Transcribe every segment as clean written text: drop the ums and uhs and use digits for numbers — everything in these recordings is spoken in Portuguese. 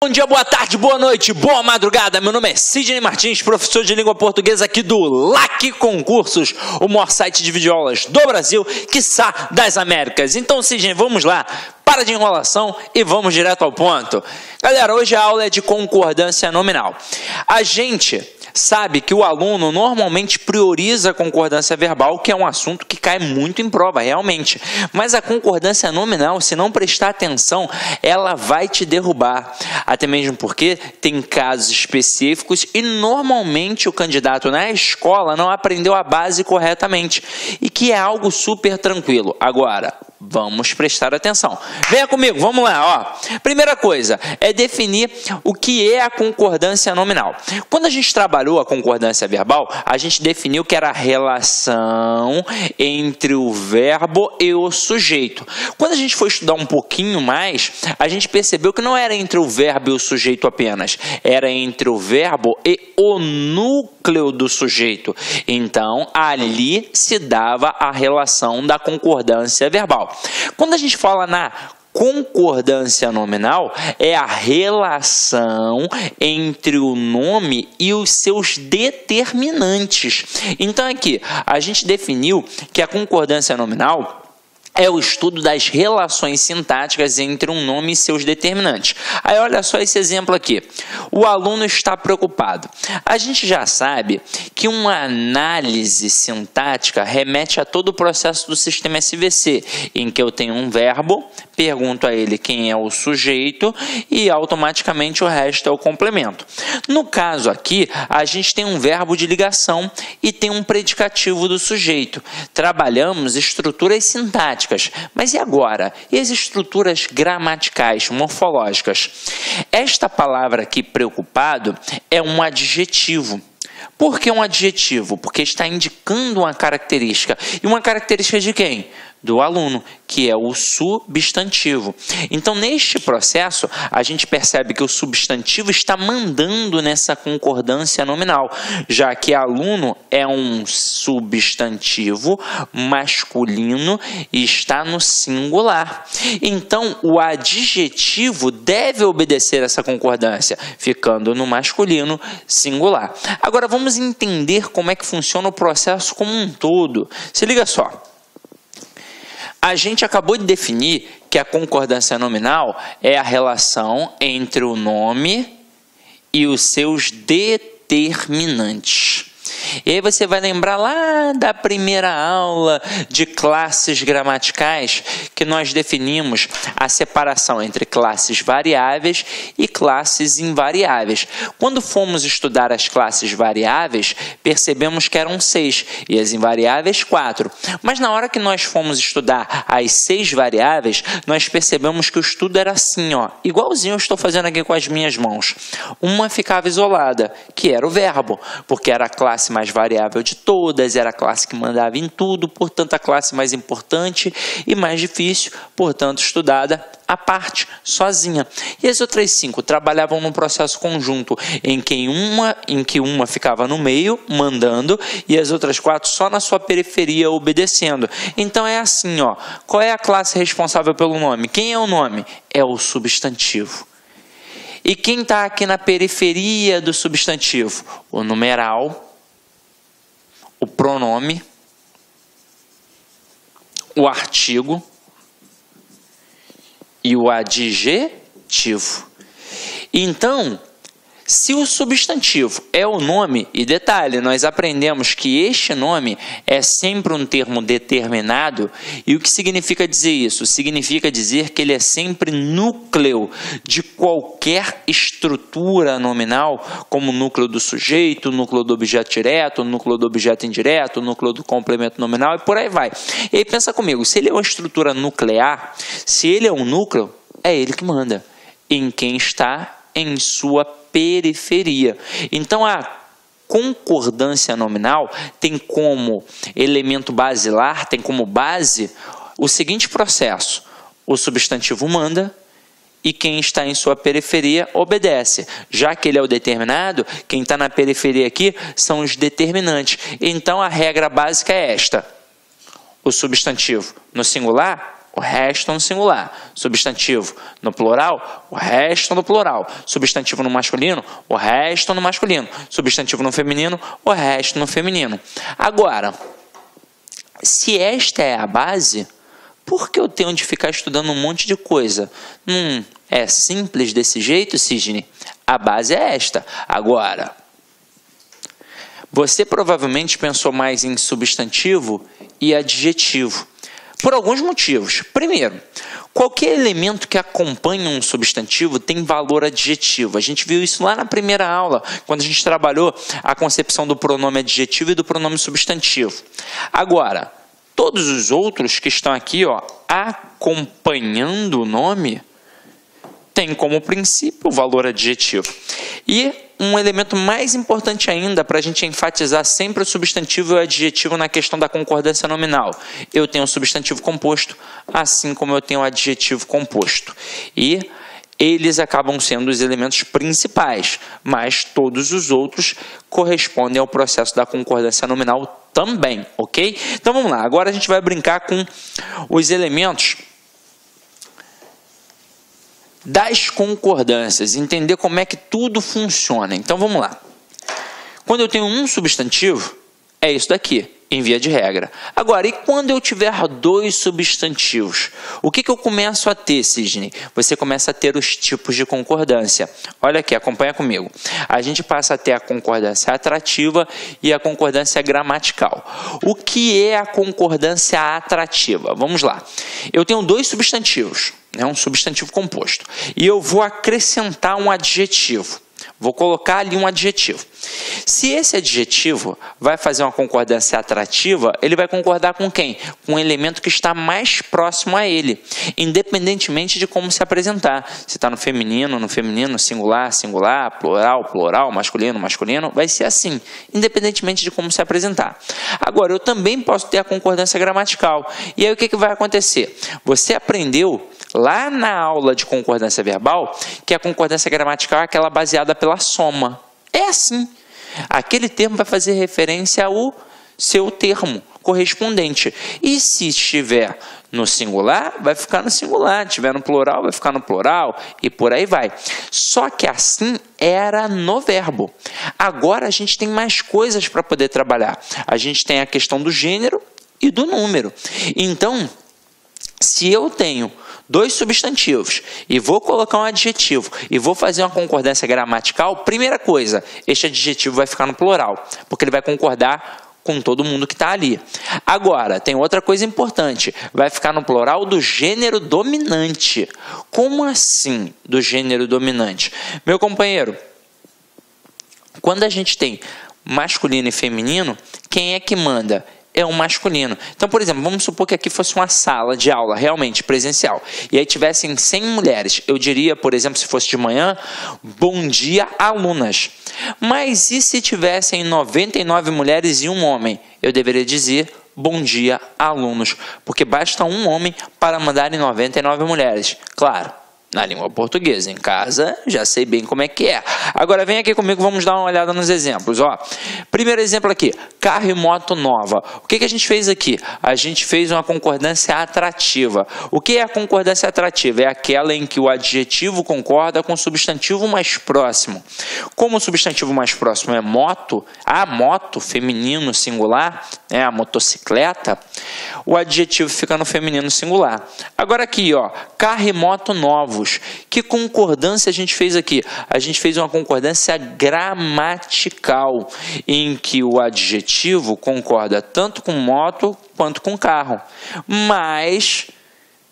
Bom dia, boa tarde, boa noite, boa madrugada. Meu nome é Sidney Martins, professor de língua portuguesa aqui do LAC Concursos, o maior site de videoaulas do Brasil, quiçá das Américas. Então, Sidney, vamos lá, para de enrolação e vamos direto ao ponto. Galera, hoje a aula é de concordância nominal. A gente sabe que o aluno normalmente prioriza a concordância verbal, que é um assunto que cai muito em prova, realmente. Mas a concordância nominal, se não prestar atenção, ela vai te derrubar. Até mesmo porque tem casos específicos e normalmente o candidato na escola não aprendeu a base corretamente. E que é algo super tranquilo. Agora, vamos prestar atenção. Venha comigo, vamos lá. Ó. Primeira coisa é definir o que é a concordância nominal. Quando a gente trabalhou a concordância verbal, a gente definiu que era a relação entre o verbo e o sujeito. Quando a gente foi estudar um pouquinho mais, a gente percebeu que não era entre o verbo e o sujeito apenas, era entre o verbo e o núcleo do sujeito. Então, ali se dava a relação da concordância verbal. Quando a gente fala na concordância nominal, é a relação entre o nome e os seus determinantes. Então, aqui, a gente definiu que a concordância nominal é o estudo das relações sintáticas entre um nome e seus determinantes. Aí olha só esse exemplo aqui. O aluno está preocupado. A gente já sabe que uma análise sintática remete a todo o processo do sistema SVC, em que eu tenho um verbo, pergunto a ele quem é o sujeito e automaticamente o resto é o complemento. No caso aqui, a gente tem um verbo de ligação e tem um predicativo do sujeito. Trabalhamos estruturas sintáticas. Mas e agora? E as estruturas gramaticais, morfológicas? Esta palavra aqui, preocupado, é um adjetivo. Por que um adjetivo? Porque está indicando uma característica. E uma característica de quem? Do aluno, que é o substantivo. Então, neste processo, a gente percebe que o substantivo está mandando nessa concordância nominal, já que aluno é um substantivo masculino e está no singular. Então, o adjetivo deve obedecer essa concordância, ficando no masculino singular. Agora, vamos entender como é que funciona o processo como um todo. Se liga só. A gente acabou de definir que a concordância nominal é a relação entre o nome e os seus determinantes. E aí você vai lembrar lá da primeira aula de classes gramaticais que nós definimos a separação entre classes variáveis e classes invariáveis. Quando fomos estudar as classes variáveis, percebemos que eram 6 e as invariáveis 4. Mas na hora que nós fomos estudar as 6 variáveis, nós percebemos que o estudo era assim, ó, igualzinho eu estou fazendo aqui com as minhas mãos. Uma ficava isolada, que era o verbo, porque era a classe mais variável de todas, era a classe que mandava em tudo, portanto a classe mais importante e mais difícil, portanto estudada à parte, sozinha. E as outras 5 trabalhavam num processo conjunto, em que uma ficava no meio, mandando, e as outras 4 só na sua periferia, obedecendo. Então é assim, ó, qual é a classe responsável pelo nome? Quem é o nome? É o substantivo. E quem está aqui na periferia do substantivo? O numeral, o pronome, o artigo e o adjetivo. Então, se o substantivo é o nome, e detalhe, nós aprendemos que este nome é sempre um termo determinado, e o que significa dizer isso? Significa dizer que ele é sempre núcleo de qualquer estrutura nominal, como o núcleo do sujeito, o núcleo do objeto direto, o núcleo do objeto indireto, o núcleo do complemento nominal e por aí vai. E aí pensa comigo, se ele é uma estrutura nuclear, se ele é um núcleo, é ele que manda em quem está em sua periferia. Então, a concordância nominal tem como elemento basilar, tem como base o seguinte processo: o substantivo manda e quem está em sua periferia obedece. Já que ele é o determinado, quem está na periferia aqui são os determinantes. Então, a regra básica é esta: o substantivo no singular o resto no singular. Substantivo no plural, o resto no plural. Substantivo no masculino, o resto no masculino. Substantivo no feminino, o resto no feminino. Agora, se esta é a base, por que eu tenho de ficar estudando um monte de coisa? É simples desse jeito, Sidney? A base é esta. Agora, você provavelmente pensou mais em substantivo e adjetivo, por alguns motivos. Primeiro, qualquer elemento que acompanha um substantivo tem valor adjetivo. A gente viu isso lá na primeira aula, quando a gente trabalhou a concepção do pronome adjetivo e do pronome substantivo. Agora, todos os outros que estão aqui, acompanhando o nome, tem como princípio o valor adjetivo. E um elemento mais importante ainda, para a gente enfatizar sempre o substantivo e o adjetivo na questão da concordância nominal. Eu tenho o substantivo composto, assim como eu tenho o adjetivo composto. E eles acabam sendo os elementos principais, mas todos os outros correspondem ao processo da concordância nominal também, ok? Então vamos lá, agora a gente vai brincar com os elementos das concordâncias, entender como é que tudo funciona. Então vamos lá. Quando eu tenho um substantivo, é isso daqui, em via de regra. Agora, e quando eu tiver dois substantivos? O que eu começo a ter, Sidney? Você começa a ter os tipos de concordância. Olha aqui, acompanha comigo. A gente passa a ter a concordância atrativa e a concordância gramatical. O que é a concordância atrativa? Vamos lá. Eu tenho dois substantivos, um substantivo composto, e eu vou acrescentar um adjetivo. Vou colocar ali um adjetivo. Se esse adjetivo vai fazer uma concordância atrativa, ele vai concordar com quem? Com um elemento que está mais próximo a ele, independentemente de como se apresentar. Se está no feminino, singular, singular, plural, plural, masculino, masculino, vai ser assim, independentemente de como se apresentar. Agora, eu também posso ter a concordância gramatical. E aí o que vai acontecer? Você aprendeu lá na aula de concordância verbal que a concordância gramatical é aquela baseada pela soma. É assim. Aquele termo vai fazer referência ao seu termo correspondente. E se estiver no singular, vai ficar no singular. Se estiver no plural, vai ficar no plural. E por aí vai. Só que assim era no verbo. Agora a gente tem mais coisas para poder trabalhar. A gente tem a questão do gênero e do número. Então, se eu tenho dois substantivos e vou colocar um adjetivo e vou fazer uma concordância gramatical, primeira coisa, este adjetivo vai ficar no plural, porque ele vai concordar com todo mundo que está ali. Agora, tem outra coisa importante, vai ficar no plural do gênero dominante. Como assim do gênero dominante? Meu companheiro, quando a gente tem masculino e feminino, quem é que manda? É o masculino. Então, por exemplo, vamos supor que aqui fosse uma sala de aula realmente presencial e aí tivessem 100 mulheres. Eu diria, por exemplo, se fosse de manhã, bom dia, alunas. Mas e se tivessem 99 mulheres e um homem? Eu deveria dizer bom dia, alunos, porque basta um homem para mandar em 99 mulheres. Claro, na língua portuguesa. Em casa, já sei bem como é que é. Agora vem aqui comigo, vamos dar uma olhada nos exemplos. Primeiro exemplo aqui, carro e moto nova. O que a gente fez aqui? A gente fez uma concordância atrativa. O que é a concordância atrativa? É aquela em que o adjetivo concorda com o substantivo mais próximo. Como o substantivo mais próximo é moto, a moto, feminino singular, a motocicleta, o adjetivo fica no feminino singular. Agora aqui, carro e moto novos. Que concordância a gente fez aqui? A gente fez uma concordância gramatical, em que o adjetivo concorda tanto com moto quanto com carro. Mas,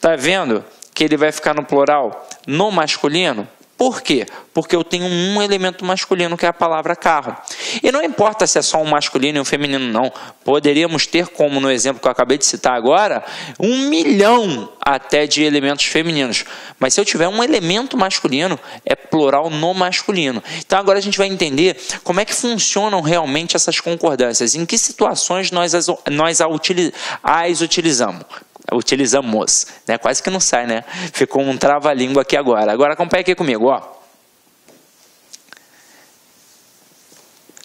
tá vendo que ele vai ficar no plural no masculino? Por quê? Porque eu tenho um elemento masculino, que é a palavra carro. E não importa se é só um masculino e um feminino, não. Poderíamos ter, como no exemplo que eu acabei de citar agora, 1 milhão até de elementos femininos. Mas se eu tiver um elemento masculino, é plural no masculino. Então agora a gente vai entender como é que funcionam realmente essas concordâncias. Em que situações nós as utilizamos. Né? Quase que não sai, né? Ficou um trava-língua aqui agora. Agora acompanha aqui comigo,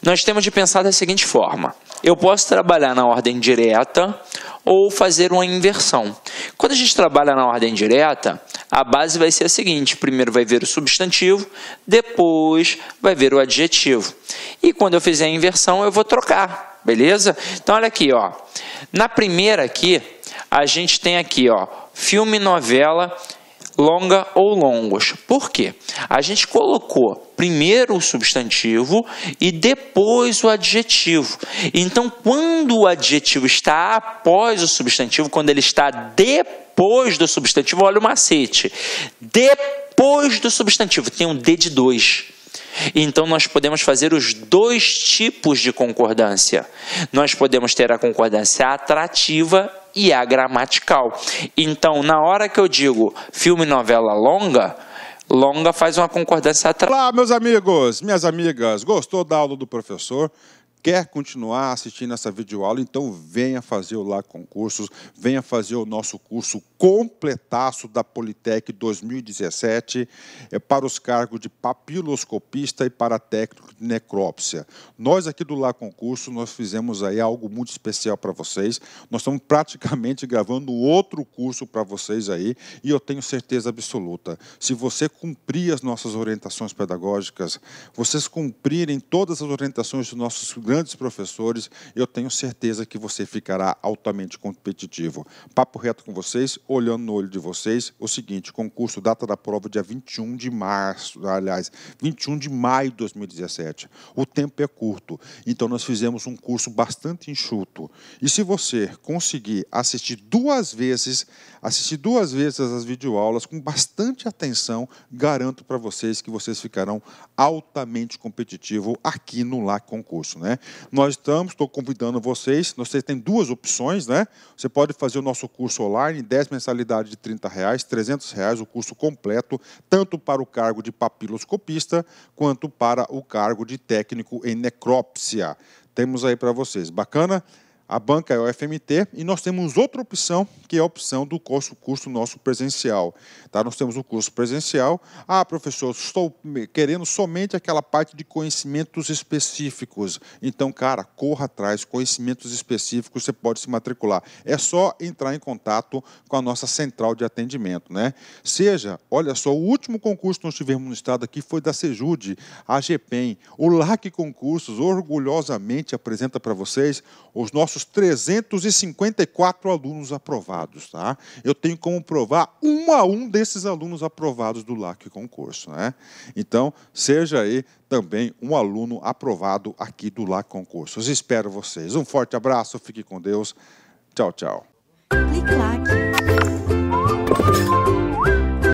Nós temos de pensar da seguinte forma. Eu posso trabalhar na ordem direta ou fazer uma inversão. Quando a gente trabalha na ordem direta, a base vai ser a seguinte: primeiro vai ver o substantivo, depois vai ver o adjetivo. E quando eu fizer a inversão, eu vou trocar, beleza? Então, olha aqui, ó. Na primeira aqui, a gente tem aqui, ó, filme, novela, longa ou longos. Por quê? A gente colocou primeiro o substantivo e depois o adjetivo. Então, quando o adjetivo está após o substantivo, quando ele está depois do substantivo, olha o macete. Depois do substantivo, tem um D de 2. Então, nós podemos fazer os dois tipos de concordância. Nós podemos ter a concordância atrativa e a gramatical. Então, na hora que eu digo filme, novela, longa, longa faz uma concordância atrativa. Olá, meus amigos, minhas amigas. Gostou da aula do professor? Quer continuar assistindo essa videoaula? Então venha fazer o Lá Concursos, venha fazer o nosso curso completaço da Politec 2017 para os cargos de papiloscopista e para técnico de necrópsia. Nós aqui do Lá Concurso, nós fizemos aí algo muito especial para vocês. Nós estamos praticamente gravando outro curso para vocês aí e eu tenho certeza absoluta, se você cumprir as nossas orientações pedagógicas, vocês cumprirem todas as orientações dos nossos grandes professores, eu tenho certeza que você ficará altamente competitivo. Papo reto com vocês, olhando no olho de vocês, o seguinte: concurso, data da prova dia 21 de março, aliás, 21 de maio de 2017. O tempo é curto, então nós fizemos um curso bastante enxuto. E se você conseguir assistir duas vezes as videoaulas com bastante atenção, garanto para vocês que vocês ficarão altamente competitivos aqui no Lá Concurso, né? Estou convidando vocês têm duas opções, né? Você pode fazer o nosso curso online, 10 mensalidades de R$30, R$300, o curso completo, tanto para o cargo de papiloscopista, quanto para o cargo de técnico em necrópsia. Temos aí para vocês, bacana? A banca é o FMT e nós temos outra opção, que é a opção do curso nosso presencial. Tá? Nós temos o curso presencial. Ah, professor, estou querendo somente aquela parte de conhecimentos específicos. Então, cara, corra atrás, conhecimentos específicos, você pode se matricular. É só entrar em contato com a nossa central de atendimento, né? Olha só, o último concurso que nós tivemos no estado aqui foi da Sejude, a GPEM. O LAC Concursos orgulhosamente apresenta para vocês os nossos 354 alunos aprovados, tá? Eu tenho como provar um a um desses alunos aprovados do LAC Concurso, né? Então, seja aí também um aluno aprovado aqui do LAC Concursos. Espero vocês. Um forte abraço, fique com Deus. Tchau, tchau. Clic-clac.